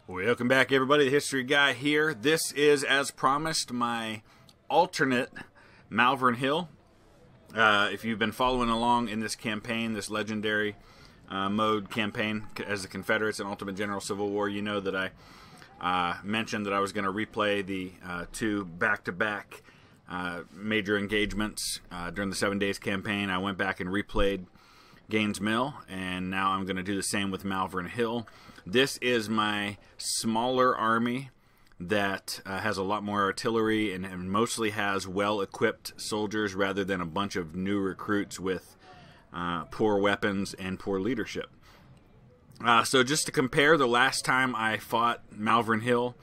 Welcome back, everybody. The History Guy here. This is, as promised, my alternate Malvern Hill. If you've been following along in this campaign, this legendary mode campaign as the Confederates and Ultimate General Civil War, you know that I mentioned that I was going to replay the two back-to-back major engagements during the 7 Days campaign. I went back and replayed Gaines Mill, and now I'm going to do the same with Malvern Hill. This is my smaller army that has a lot more artillery and mostly has well-equipped soldiers rather than a bunch of new recruits with poor weapons and poor leadership. So just to compare, the last time I fought Malvern Hill,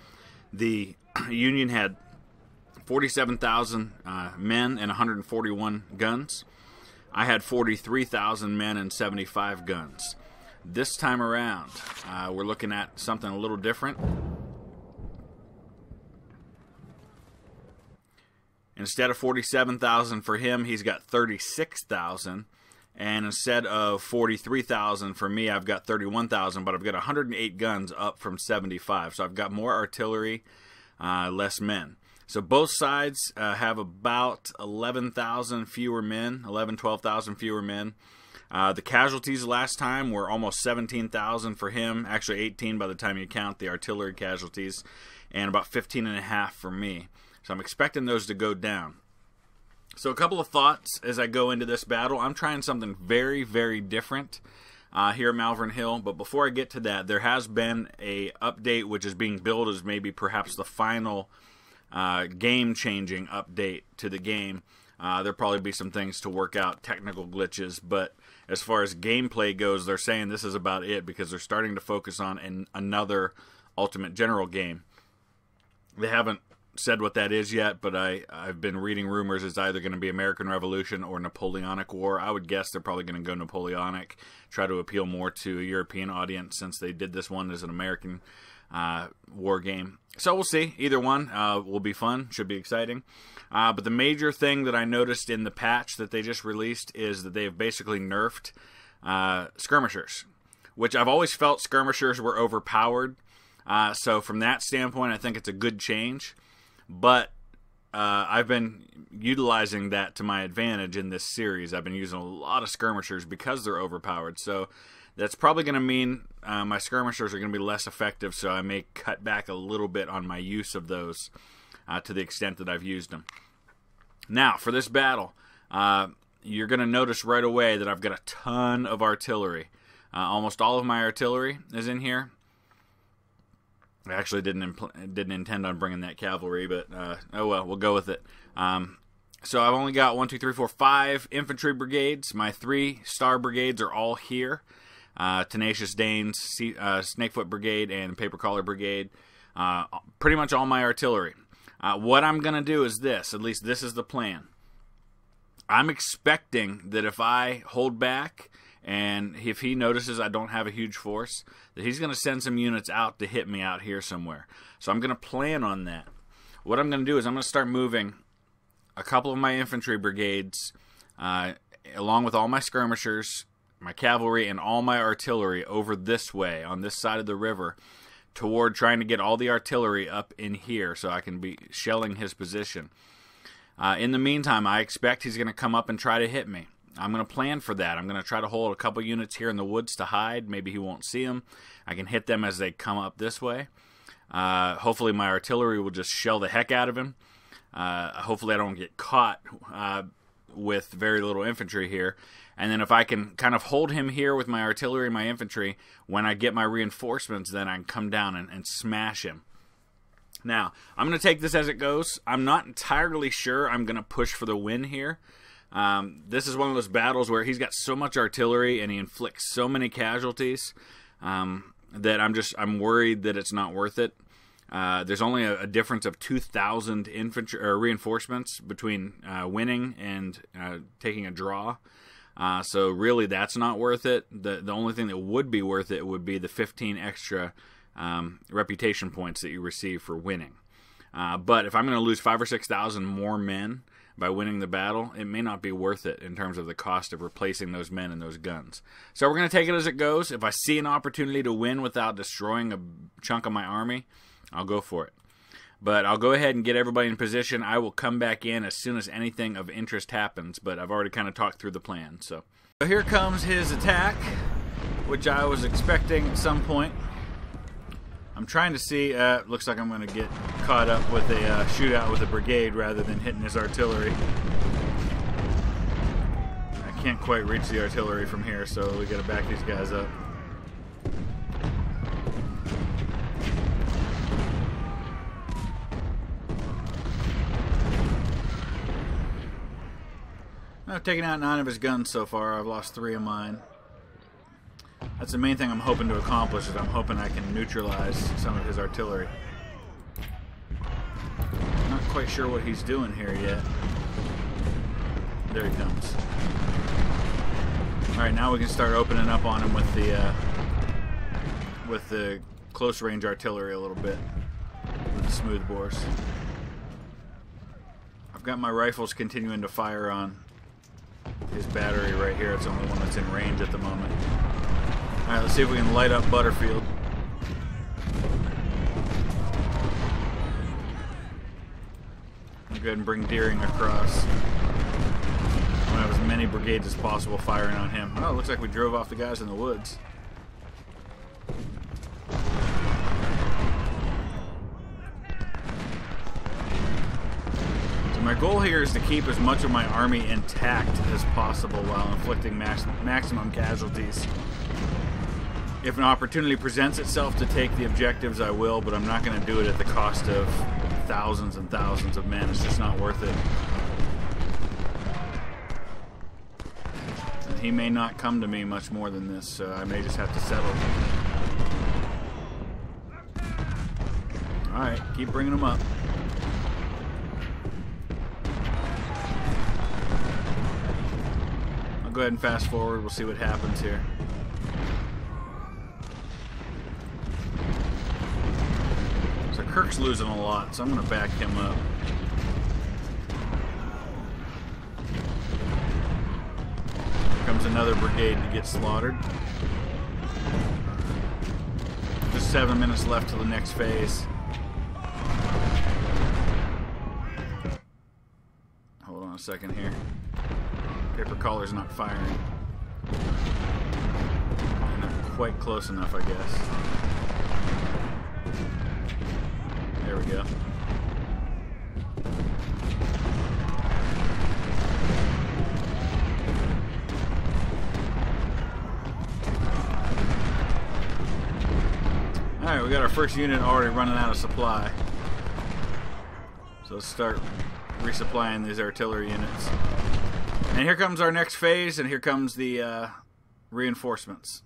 the Union had 47,000 men and 141 guns. I had 43,000 men and 75 guns. This time around, we're looking at something a little different. Instead of 47,000 for him, he's got 36,000. And instead of 43,000 for me, I've got 31,000, but I've got 108 guns up from 75. So I've got more artillery, less men. So both sides have about 11,000 fewer men, 12,000 fewer men. The casualties last time were almost 17,000 for him, actually 18 by the time you count the artillery casualties, and about 15.5 for me. So I'm expecting those to go down. So a couple of thoughts as I go into this battle. I'm trying something very, very different here at Malvern Hill, but before I get to that, there has been a update which is being billed as maybe perhaps the final game-changing update to the game. There'll probably be some things to work out, technical glitches, but as far as gameplay goes, they're saying this is about it because they're starting to focus on another Ultimate General game. They haven't said what that is yet, but I've been reading rumors it's either going to be American Revolution or Napoleonic War. I would guess they're probably going to go Napoleonic, try to appeal more to a European audience since they did this one as an American war game. So we'll see. Either one will be fun, should be exciting. But the major thing that I noticed in the patch that they just released is that they've basically nerfed skirmishers, which I've always felt skirmishers were overpowered. So from that standpoint, I think it's a good change. But I've been utilizing that to my advantage in this series. I've been using a lot of skirmishers because they're overpowered. So that's probably going to mean my skirmishers are going to be less effective, so I may cut back a little bit on my use of those to the extent that I've used them. Now, for this battle, you're going to notice right away that I've got a ton of artillery. Almost all of my artillery is in here. I actually didn't intend on bringing that cavalry, but oh well, we'll go with it. So I've only got 1, 2, 3, 4, 5 infantry brigades. My 3-star brigades are all here. Tenacious Danes, Snakefoot Brigade, and Paper Collar Brigade. Pretty much all my artillery. What I'm going to do is this, at least this is the plan. I'm expecting that if I hold back and if he notices I don't have a huge force, that he's going to send some units out to hit me out here somewhere. So I'm going to plan on that. What I'm going to do is I'm going to start moving a couple of my infantry brigades along with all my skirmishers, my cavalry, and all my artillery over this way on this side of the river toward trying to get all the artillery up in here so I can be shelling his position. In the meantime, I expect he's going to come up and try to hit me. I'm going to plan for that. I'm going to try to hold a couple units here in the woods to hide. Maybe he won't see them. I can hit them as they come up this way. Hopefully my artillery will just shell the heck out of him. Hopefully I don't get caught with very little infantry here. And then if I can kind of hold him here with my artillery and my infantry, when I get my reinforcements, then I can come down and smash him. Now, I'm going to take this as it goes. I'm not entirely sure I'm going to push for the win here. This is one of those battles where he's got so much artillery and he inflicts so many casualties that I'm worried that it's not worth it. There's only a difference of 2,000 infantry or reinforcements between winning and taking a draw. So really, that's not worth it. The only thing that would be worth it would be the 15 extra reputation points that you receive for winning. But if I'm going to lose 5,000 or 6,000 more men by winning the battle, it may not be worth it in terms of the cost of replacing those men and those guns. So we're going to take it as it goes. If I see an opportunity to win without destroying a chunk of my army, I'll go for it. But I'll go ahead and get everybody in position. I will come back in as soon as anything of interest happens, but I've already kind of talked through the plan. So here comes his attack, which I was expecting at some point. I'm trying to see, looks like I'm going to get caught up with a shootout with a brigade rather than hitting his artillery. I can't quite reach the artillery from here, so we got to back these guys up. I've taken out 9 of his guns so far. I've lost 3 of mine. That's the main thing I'm hoping to accomplish, is I'm hoping I can neutralize some of his artillery. Not quite sure what he's doing here yet. There he comes. Alright, now we can start opening up on him with the close range artillery a little bit. With the smoothbores. I've got my rifles continuing to fire on his battery right here. It's the only one that's in range at the moment. Alright, let's see if we can light up Butterfield. I'll go ahead and bring Deering across. I want to have as many brigades as possible firing on him. Oh, it looks like we drove off the guys in the woods. So my goal here is to keep as much of my army intact as possible while inflicting maximum casualties. If an opportunity presents itself to take the objectives, I will, but I'm not going to do it at the cost of thousands and thousands of men. It's just not worth it. And he may not come to me much more than this, so I may just have to settle. Alright, keep bringing them up. I'll go ahead and fast forward. We'll see what happens here. Kirk's losing a lot, so I'm going to back him up. Here comes another brigade to get slaughtered. Just 7 minutes left till the next phase. Hold on a second here. Paper collar's not firing. Not quite close enough, I guess. There we go. Alright, we got our first unit already running out of supply. So let's start resupplying these artillery units. And here comes our next phase, and here comes the reinforcements.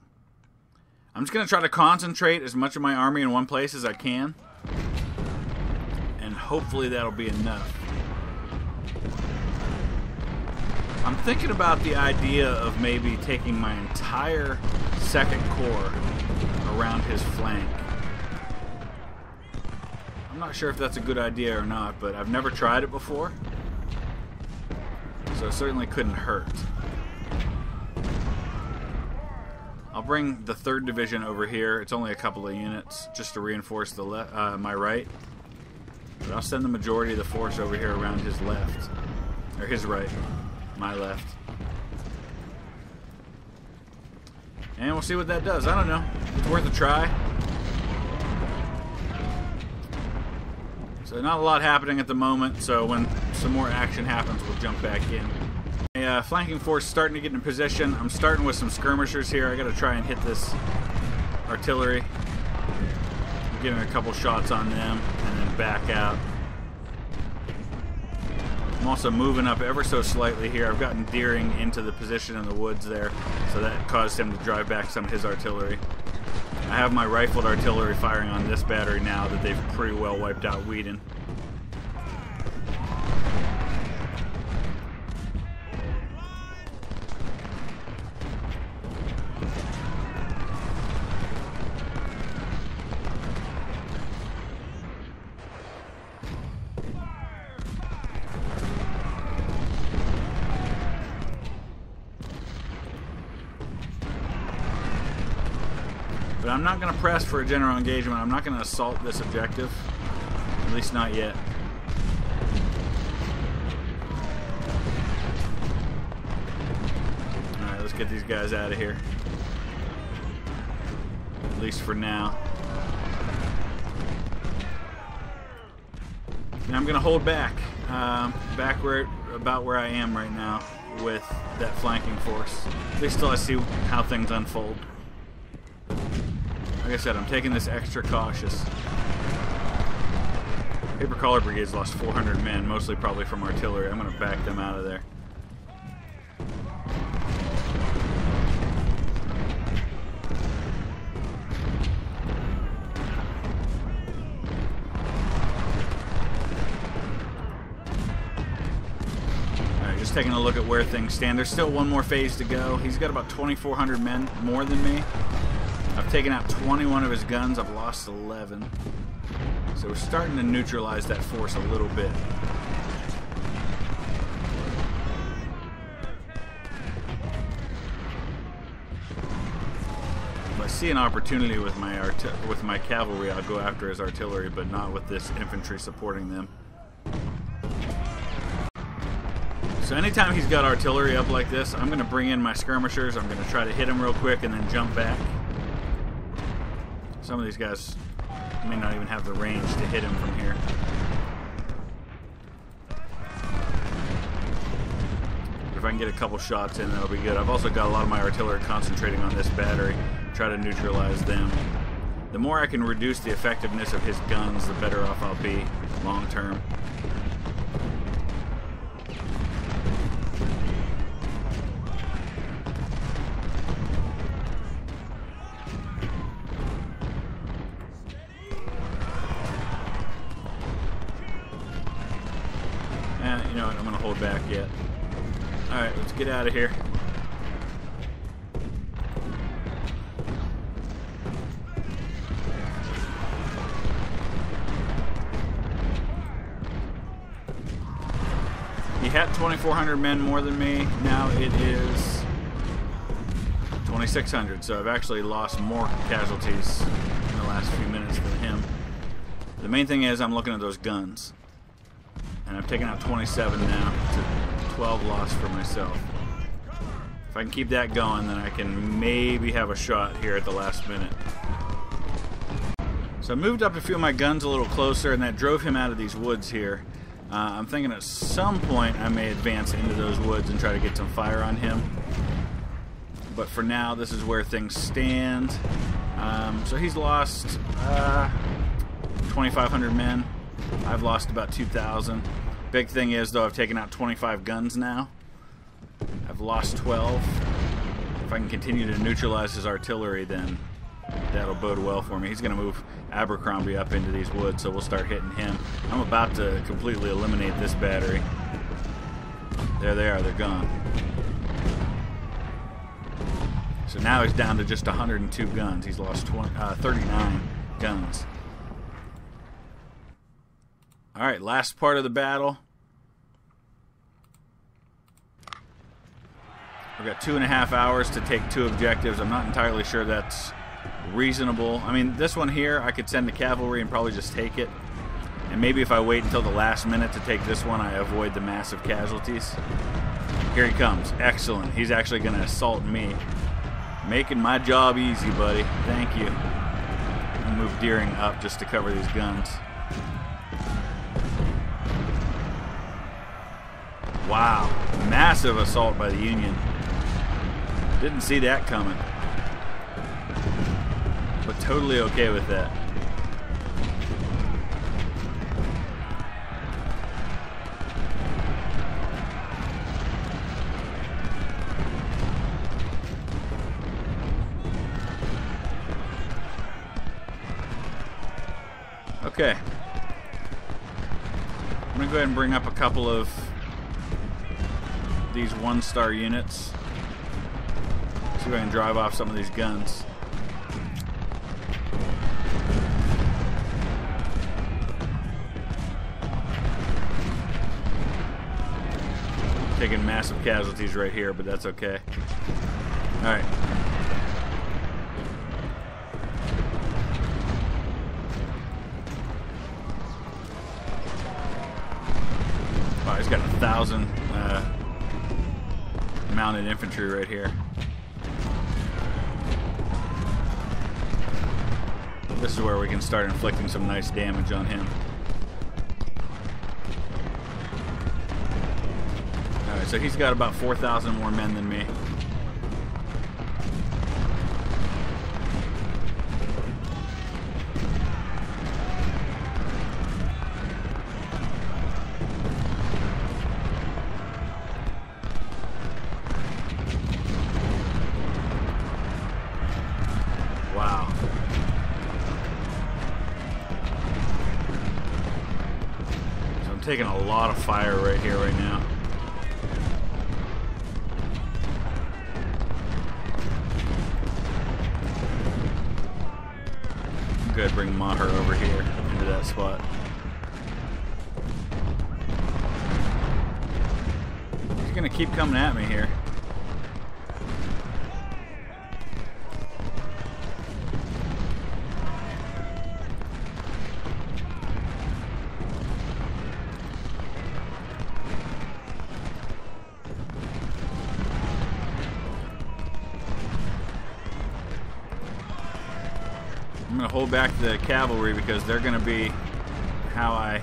I'm just going to try to concentrate as much of my army in one place as I can. And hopefully that'll be enough. I'm thinking about the idea of maybe taking my entire second corps around his flank. I'm not sure if that's a good idea or not, but I've never tried it before. So it certainly couldn't hurt. I'll bring the 3rd Division over here. It's only a couple of units just to reinforce the my right. But I'll send the majority of the force over here around his left. Or his right. My left. And we'll see what that does. I don't know. It's worth a try. So not a lot happening at the moment, so when some more action happens, we'll jump back in. A flanking force starting to get in position. I'm starting with some skirmishers here. I gotta try and hit this artillery. I'm getting a couple shots on them and then back out. I'm also moving up ever so slightly here. I've gotten Deering into the position in the woods there, so that caused him to drive back some of his artillery. I have my rifled artillery firing on this battery now that they've pretty well wiped out Whedon. But I'm not going to press for a general engagement. I'm not going to assault this objective. At least not yet. Alright, let's get these guys out of here. At least for now. And I'm going to hold back. Back about where I am right now with that flanking force. At least till I see how things unfold. Like I said, I'm taking this extra cautious. Paper Collar Brigade's lost 400 men, mostly probably from artillery. I'm going to back them out of there. Just taking a look at where things stand. There's still one more phase to go. He's got about 2,400 men more than me. I've taken out 21 of his guns. I've lost 11. So we're starting to neutralize that force a little bit. If I see an opportunity with my cavalry, I'll go after his artillery, but not with this infantry supporting them. So anytime he's got artillery up like this, I'm going to bring in my skirmishers. I'm going to try to hit him real quick and then jump back. Some of these guys may not even have the range to hit him from here. If I can get a couple shots in, that'll be good. I've also got a lot of my artillery concentrating on this battery, try to neutralize them. The more I can reduce the effectiveness of his guns, the better off I'll be long term. You know what, I'm going to hold back yet. Alright, let's get out of here. He had 2,400 men more than me. Now it is 2,600. So I've actually lost more casualties in the last few minutes than him. The main thing is I'm looking at those guns. And I've taken out 27 now to 12 lost for myself. If I can keep that going, then I can maybe have a shot here at the last minute. So I moved up a few of my guns a little closer, and that drove him out of these woods here. I'm thinking at some point I may advance into those woods and try to get some fire on him. But for now, this is where things stand. So he's lost 2,500 men. I've lost about 2,000. Big thing is, though, I've taken out 25 guns now. I've lost 12. If I can continue to neutralize his artillery, then that'll bode well for me. He's going to move Abercrombie up into these woods, so we'll start hitting him. I'm about to completely eliminate this battery. There they are. They're gone. So now he's down to just 102 guns. He's lost 39 guns. Alright, last part of the battle. We've got 2.5 hours to take 2 objectives. I'm not entirely sure that's reasonable. I mean, this one here, I could send the cavalry and probably just take it. And maybe if I wait until the last minute to take this one, I avoid the massive casualties. Here he comes. Excellent. He's actually going to assault me. Making my job easy, buddy. Thank you. I'll move Deering up just to cover these guns. Wow, massive assault by the Union. Didn't see that coming. But totally okay with that. Okay. I'm going to go ahead and bring up a couple of these 1-star units. See if I can drive off some of these guns. Taking massive casualties right here, but that's okay. Alright. He's got 1,000 mounted infantry right here. This is where we can start inflicting some nice damage on him. Alright, so he's got about 4,000 more men than me. Wow. So I'm taking a lot of fire right here, right now. I'm going to bring Maher over here into that spot. He's going to keep coming at me here. I'm going to hold back the cavalry because they're going to be how I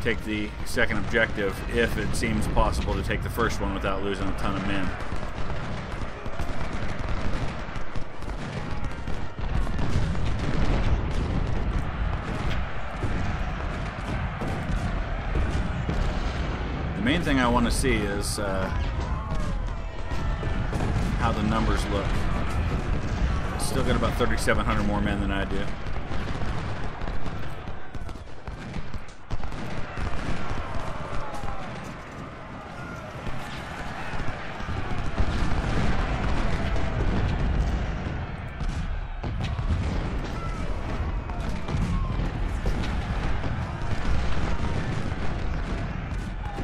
take the second objective, if it seems possible to take the first one without losing a ton of men. The main thing I want to see is how the numbers look. Still got about 3,700 more men than I do.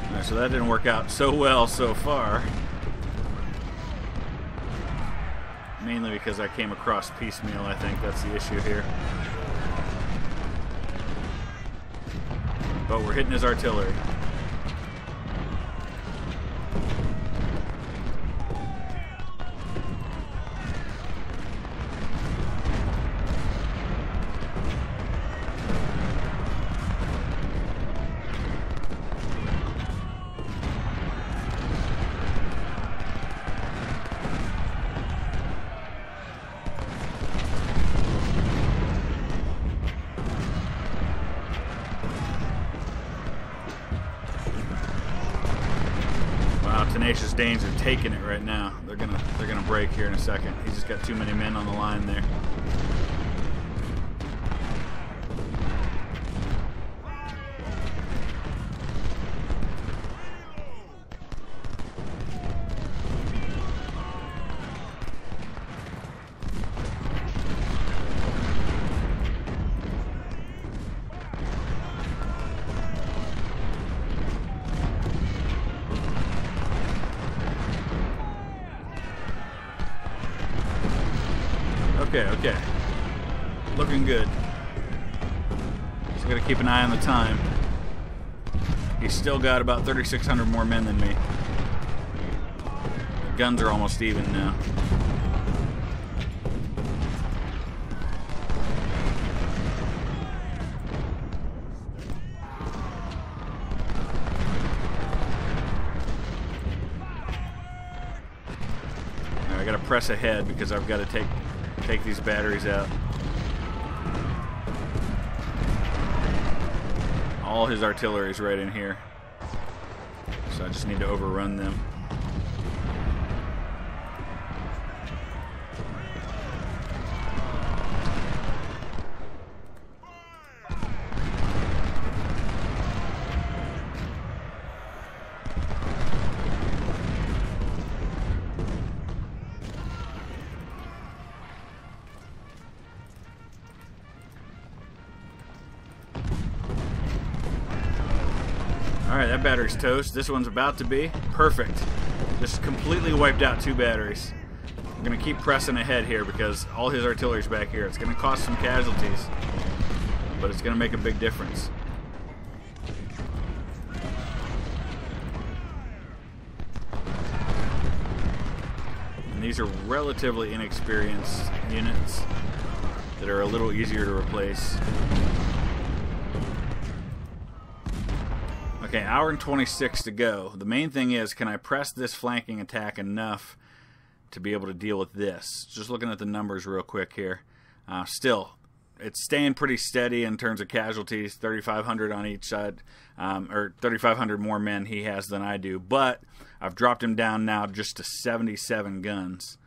Alright, so that didn't work out so well so far. Mainly because I came across piecemeal, I think that's the issue here. But we're hitting his artillery. Tenacious Danes are taking it right now. They're gonna break here in a second. He's just got too many men on the line there. Okay. Looking good. Just gotta keep an eye on the time. He's still got about 3,600 more men than me. The guns are almost even now. Now I gotta press ahead because I've got to take these batteries out. All his artillery is right in here, so I just need to overrun them. Alright, that battery's toast. This one's about to be perfect. Just completely wiped out 2 batteries. I'm going to keep pressing ahead here because all his artillery's back here. It's going to cost some casualties, but it's going to make a big difference. these are relatively inexperienced units that are a little easier to replace. Okay, hour and 26 to go. The main thing is, can I press this flanking attack enough to be able to deal with this? Just looking at the numbers real quick here. Still, it's staying pretty steady in terms of casualties, 3,500 on each side, or 3,500 more men he has than I do, but I've dropped him down now just to 77 guns.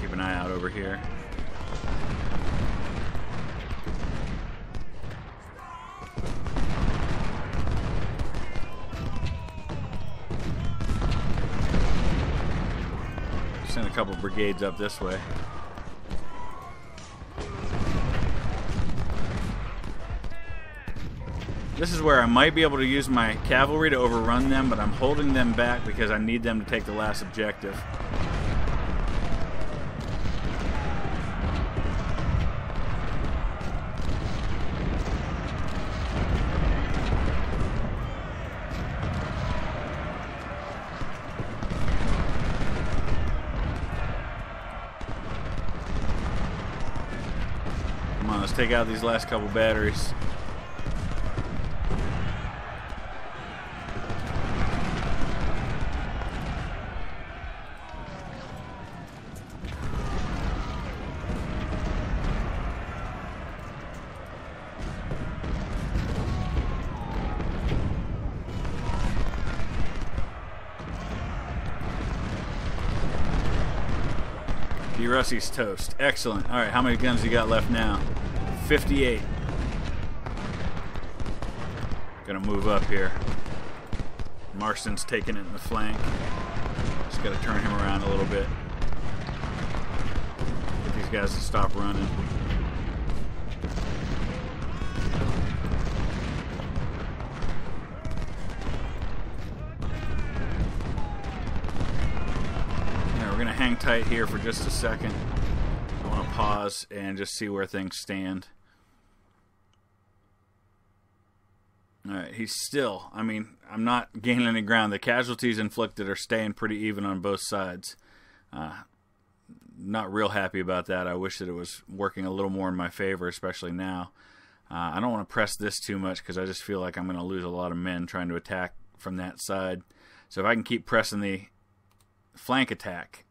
Keep an eye out over here. Send a couple brigades up this way. This is where I might be able to use my cavalry to overrun them, but I'm holding them back because I need them to take the last objective. Come on, let's take out these last couple batteries. Russie's toast. Excellent. All right, how many guns you got left now? 58. Gonna move up here. Marston's taking it in the flank. Just gotta turn him around a little bit. Get these guys to stop running. Hang tight here for just a second. I want to pause and just see where things stand. Alright, he's still, I mean, I'm not gaining any ground. The casualties inflicted are staying pretty even on both sides. Not real happy about that. I wish that it was working a little more in my favor, especially now. I don't want to press this too much because I just feel like I'm going to lose a lot of men trying to attack from that side. So if I can keep pressing the flank attack,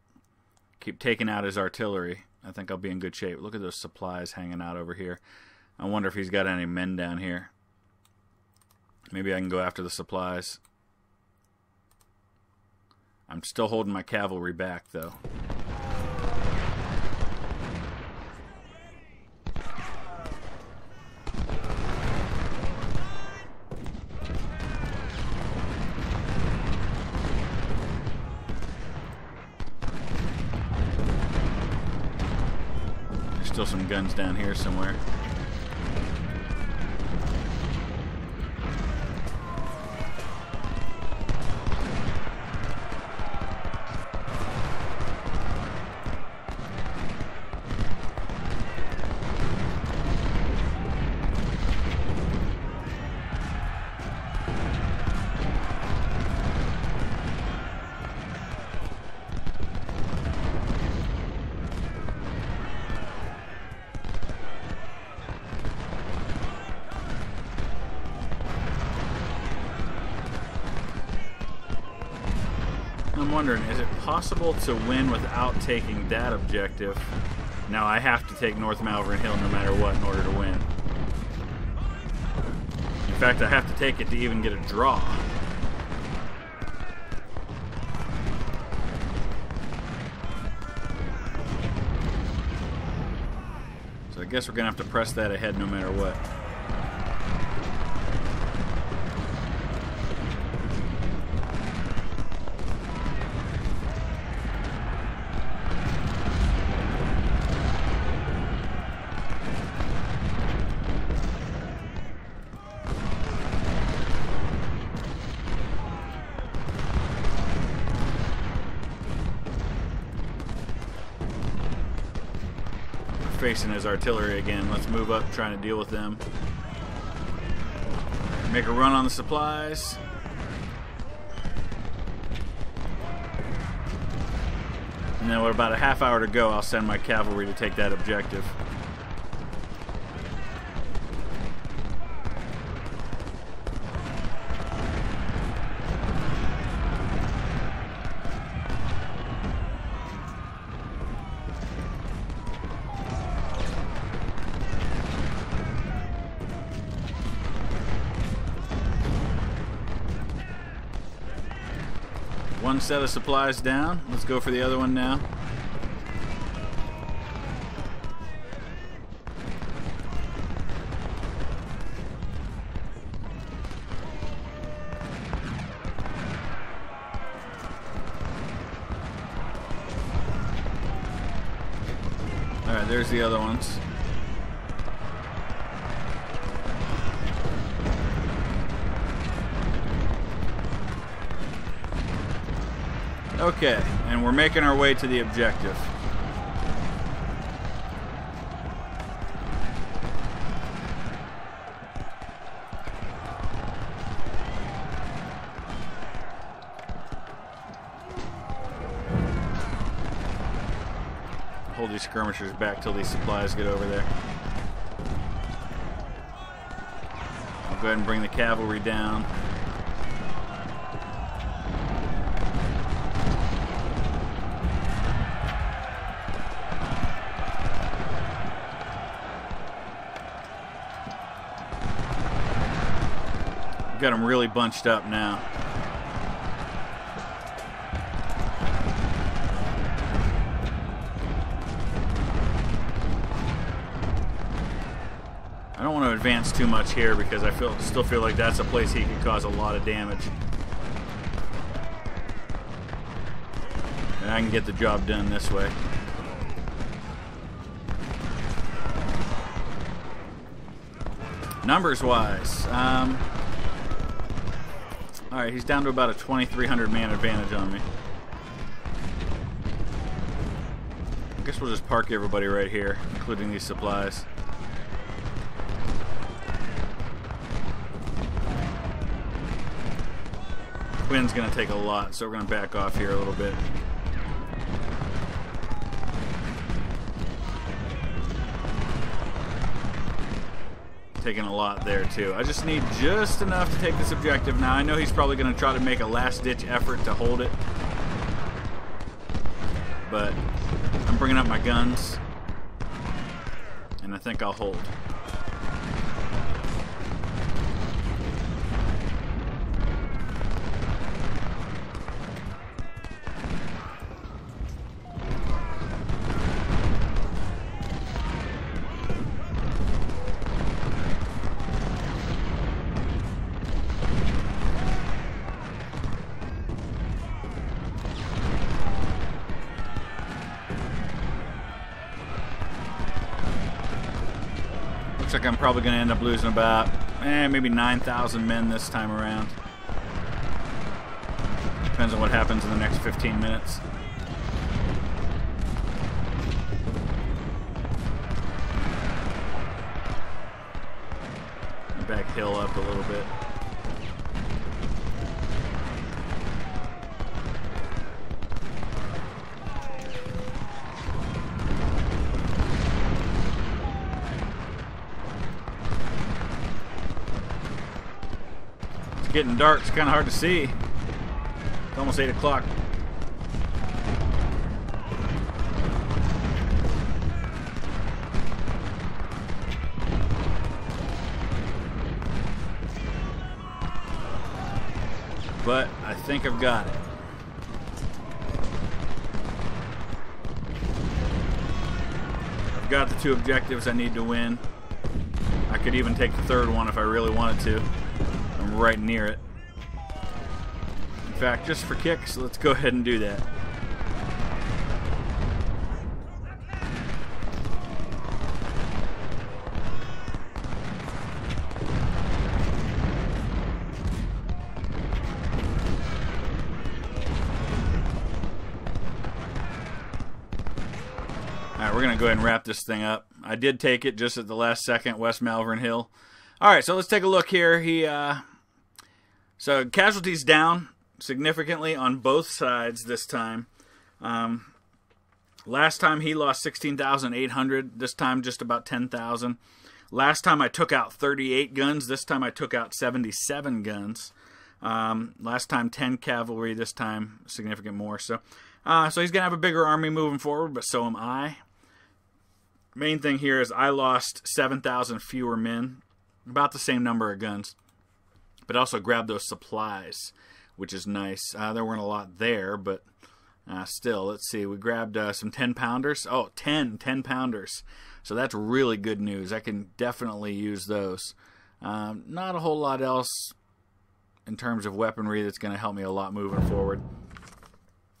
keep taking out his artillery, I think I'll be in good shape. Look at those supplies hanging out over here. I wonder if he's got any men down here. Maybe I can go after the supplies. I'm still holding my cavalry back, though. Still some guns down here somewhere. I'm wondering, is it possible to win without taking that objective? Now I have to take North Malvern Hill no matter what in order to win. In fact, I have to take it to even get a draw. So I guess we're going to have to press that ahead no matter what. Facing his artillery again. Let's move up, trying to deal with them. Make a run on the supplies. And then with about a half hour to go, I'll send my cavalry to take that objective. One set of supplies down. Let's go for the other one now. Alright, there's the other ones. Okay, and we're making our way to the objective. Hold these skirmishers back till these supplies get over there. I'll go ahead and bring the cavalry down. Got them really bunched up now. I don't want to advance too much here because I still feel like that's a place he could cause a lot of damage. And I can get the job done this way. Numbers wise, alright, he's down to about a 2,300 man advantage on me. I guess we'll just park everybody right here, including these supplies. Wind's gonna take a lot, so we're gonna back off here a little bit. Taking a lot there too. I just need just enough to take this objective. Now I know he's probably going to try to make a last-ditch effort to hold it, but I'm bringing up my guns, and I think I'll hold. Looks like I'm probably going to end up losing about maybe 9,000 men this time around. Depends on what happens in the next 15 minutes. Back hill up a little bit. It's getting dark, it's kind of hard to see. It's almost 8 o'clock. But I think I've got it. I've got the 2 objectives I need to win. I could even take the 3rd one if I really wanted to. I'm right near it. In fact, just for kicks, let's go ahead and do that. Alright, we're going to go ahead and wrap this thing up. I did take it just at the last second, West Malvern Hill. All right, so let's take a look here. So casualties down significantly on both sides this time. Last time he lost 16,800. This time just about 10,000. Last time I took out 38 guns. This time I took out 77 guns. Last time 10 cavalry. This time significant more. So he's gonna have a bigger army moving forward, but so am I. Main thing here is I lost 7,000 fewer men, about the same number of guns, but also grabbed those supplies, which is nice. There weren't a lot there, but still, let's see. We grabbed some 10-pounders. Oh, 10 10-pounders. So that's really good news. I can definitely use those. Not a whole lot else in terms of weaponry that's going to help me a lot moving forward.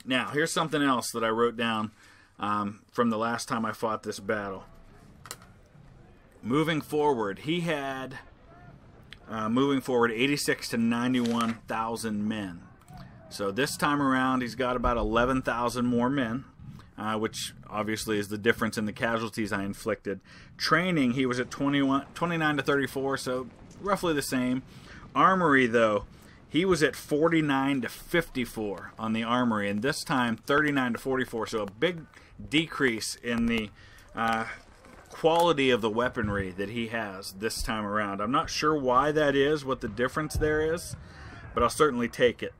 Now, here's something else that I wrote down from the last time I fought this battle. Moving forward, he had, moving forward, 86 to 91,000 men. So this time around, he's got about 11,000 more men, which obviously is the difference in the casualties I inflicted. Training, he was at 29 to 34, so roughly the same. Armory, though, he was at 49 to 54 on the armory, and this time 39 to 44, so a big decrease in the quality of the weaponry that he has this time around. I'm not sure why that is, what the difference there is, but I'll certainly take it.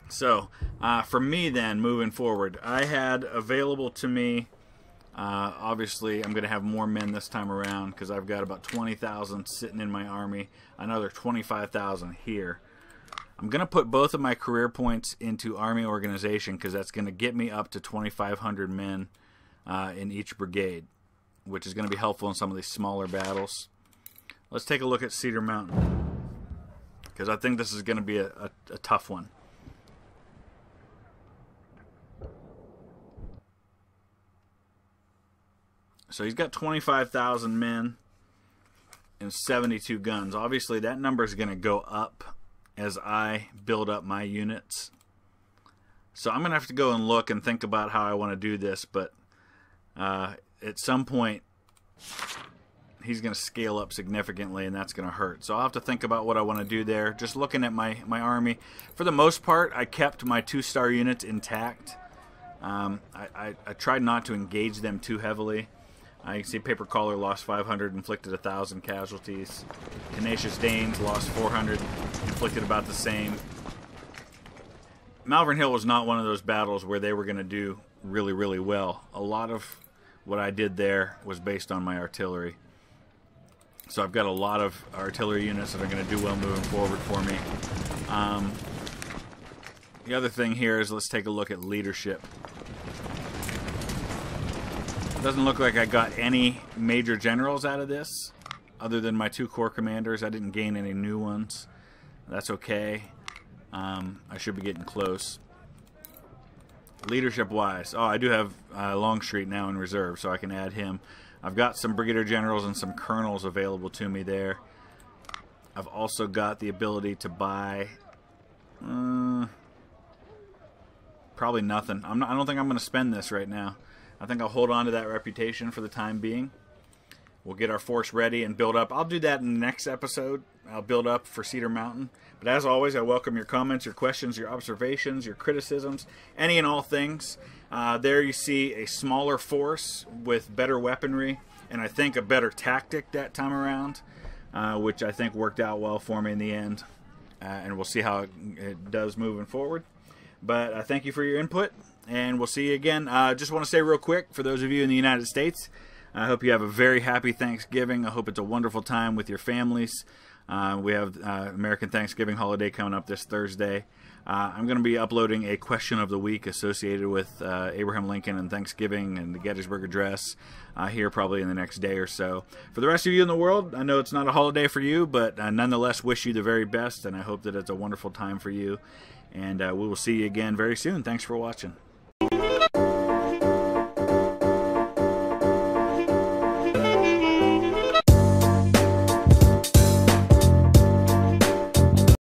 So, for me then, moving forward, I had available to me, obviously I'm going to have more men this time around because I've got about 20,000 sitting in my army, another 25,000 here. I'm going to put both of my career points into army organization because that's going to get me up to 2,500 men in each brigade, which is going to be helpful in some of these smaller battles. Let's take a look at Cedar Mountain because I think this is going to be a tough one. So he's got 25,000 men and 72 guns. Obviously, that number is going to go up as I build up my units. So I'm going to have to go and look and think about how I want to do this, but at some point, he's going to scale up significantly, and that's going to hurt. So I'll have to think about what I want to do there. Just looking at my army, for the most part, I kept my 2-star units intact. I tried not to engage them too heavily. You can see Paper Collar lost 500, inflicted 1,000 casualties. Tenacious Danes lost 400, inflicted about the same. Malvern Hill was not one of those battles where they were going to do really, really well. A lot of what I did there was based on my artillery. So I've got a lot of artillery units that are going to do well moving forward for me. The other thing here is let's take a look at leadership. It doesn't look like I got any major generals out of this, other than my 2 corps commanders. I didn't gain any new ones. That's okay. I should be getting close. Leadership-wise, oh, I do have Longstreet now in reserve, so I can add him. I've got some brigadier generals and some colonels available to me there. I've also got the ability to buy probably nothing. I don't think I'm going to spend this right now. I think I'll hold on to that reputation for the time being. We'll get our force ready and build up. I'll do that in the next episode. I'll build up for Cedar Mountain. But as always, I welcome your comments, your questions, your observations, your criticisms, any and all things. There you see a smaller force with better weaponry and I think a better tactic that time around, which I think worked out well for me in the end. And we'll see how it does moving forward. But I thank you for your input, and we'll see you again. Just want to say real quick, for those of you in the United States, I hope you have a very happy Thanksgiving. I hope it's a wonderful time with your families. We have American Thanksgiving holiday coming up this Thursday. I'm going to be uploading a question of the week associated with Abraham Lincoln and Thanksgiving and the Gettysburg Address here probably in the next day or so. For the rest of you in the world, I know it's not a holiday for you, but nonetheless wish you the very best, and I hope that it's a wonderful time for you. And we will see you again very soon. Thanks for watching.